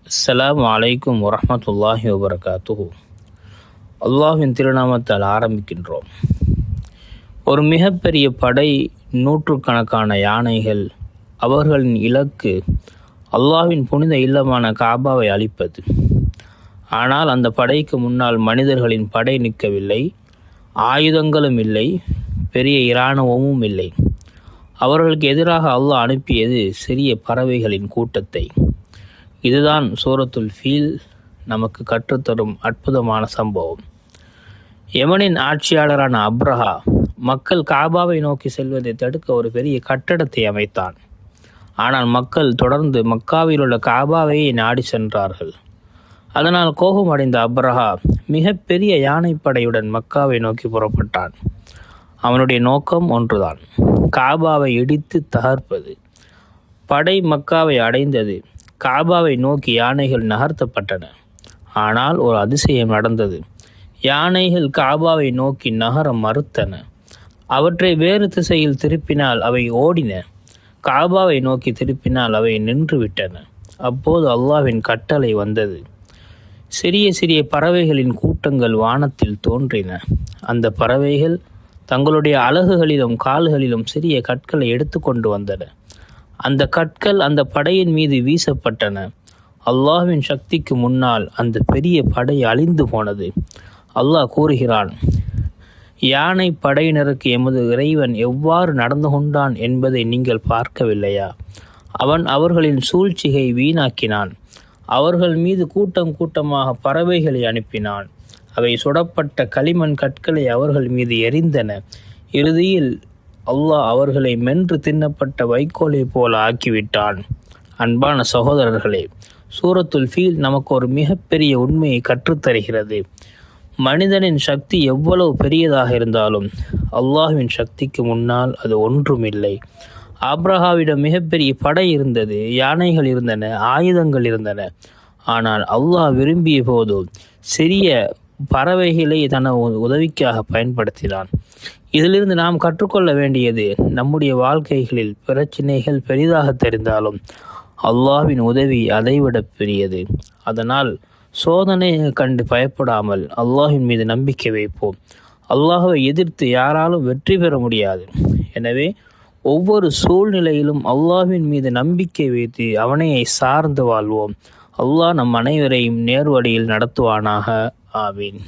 அஸ்ஸலாமு அலைக்கும் வரஹ்மத்துல்லாஹி வபரகாத்துஹு. அல்லாஹ்வின் திருநாமத்தால் ஆரம்பிக்கின்றோம். ஒரு மிகப்பெரிய படை, நூற்றுக்கணக்கான யானைகள், அவர்களின் இலக்கு அல்லாஹ்வின் புனித இல்லமான காபாவை அழிப்பது. ஆனால் அந்த படைக்கு முன்னால் மனிதர்களின் படை நிற்கவில்லை, ஆயுதங்களும் இல்லை, பெரிய இராணுவமும் இல்லை. அவர்களுக்கு எதிராக அல்லாஹ் அனுப்பியது சிறிய பறவைகளின் கூட்டத்தை. இதுதான் சூரத்துல் ஃபீல் நமக்கு கற்றுத்தரும் அற்புதமான சம்பவம். யமனின் ஆட்சியாளரான அப்ரஹா மக்கள் காபாவை நோக்கி செல்வதை தடுக்க ஒரு பெரிய கட்டடத்தை அமைத்தான். ஆனால் மக்கள் தொடர்ந்து மக்காவில் உள்ள காபாவையே நாடி சென்றார்கள். அதனால் கோபம் அடைந்த அப்ரஹா மிகப்பெரிய யானைப்படையுடன் மக்காவை நோக்கி புறப்பட்டான். அவனுடைய நோக்கம் ஒன்றுதான், காபாவை இடித்து தகர்ப்பது. படை மக்காவை அடைந்தது. காபாவை நோக்கி யானைகள் நகர்த்தப்பட்டன. ஆனால் ஒரு அதிசயம் நடந்தது. யானைகள் காபாவை நோக்கி நகர மறுத்தன. அவற்றை வேறு திசையில் திருப்பினால் அவை ஓடின. காபாவை நோக்கி திருப்பினால் அவை நின்றுவிட்டன. அப்போது அல்லாஹ்வின் கட்டளை வந்தது. சிறிய சிறிய பறவைகளின் கூட்டங்கள் வானத்தில் தோன்றின. அந்த பறவைகள் தங்களுடைய அலகுகளிலும் கால்களிலும் சிறிய கற்களை எடுத்து கொண்டு வந்தன. அந்த கற்கள் அந்த படையின் மீது வீசப்பட்டன. அல்லாஹ்வின் சக்திக்கு முன்னால் அந்த பெரிய படை அழிந்து போனது. அல்லாஹ் கூறுகிறான், யானை படையினருக்கு எமது இறைவன் எவ்வாறு நடந்து கொண்டான் என்பதை நீங்கள் பார்க்கவில்லையா? அவன் அவர்களின் சூழ்ச்சியை வீணாக்கினான். அவர்கள் மீது கூட்டம் கூட்டமாக பறவைகளை அனுப்பினான். அவை சுடப்பட்ட களிமண் கற்களை அவர்கள் மீது எரிந்தன. இறுதியில் அல்லாஹ் அவர்களை மென்று தின்னப்பட்ட வைக்கோலை போல ஆக்கிவிட்டான். அன்பான சகோதரர்களே, சூரத்துல் ஃபீல் நமக்கு ஒரு மிகப்பெரிய உண்மையை கற்றுத்தருகிறது. மனிதனின் சக்தி எவ்வளவு பெரியதாக இருந்தாலும் அல்லாஹ்வின் சக்திக்கு முன்னால் அது ஒன்றுமில்லை. ஆப்ரஹாவிடம் மிகப்பெரிய படை இருந்தது, யானைகள் இருந்தன, ஆயுதங்கள் இருந்தன. ஆனால் அல்லாஹ் விரும்பிய போது சிறிய பறவைகளை தன உதவிக்காக பயன்படுத்தினான். இதிலிருந்து நாம் கற்றுக்கொள்ள வேண்டியது, நம்முடைய வாழ்க்கைகளில் பிரச்சனைகள் பெரிதாக தெரிந்தாலும் அல்லாஹ்வின் உதவி அதைவிட பெரியது. அதனால் சோதனையை கண்டு பயப்படாமல் அல்லாஹ்வின் மீது நம்பிக்கை வைப்போம். அல்லாஹ்வை எதிர்த்து யாராலும் வெற்றி பெற முடியாது. எனவே ஒவ்வொரு சூழ்நிலையிலும் அல்லாஹ்வின் மீது நம்பிக்கை வைத்து அவனையை சார்ந்து வாழ்வோம். அல்லாஹ் நம் அனைவரையும் நேர்வழியில் நடத்துவானாக. ஆமீன்.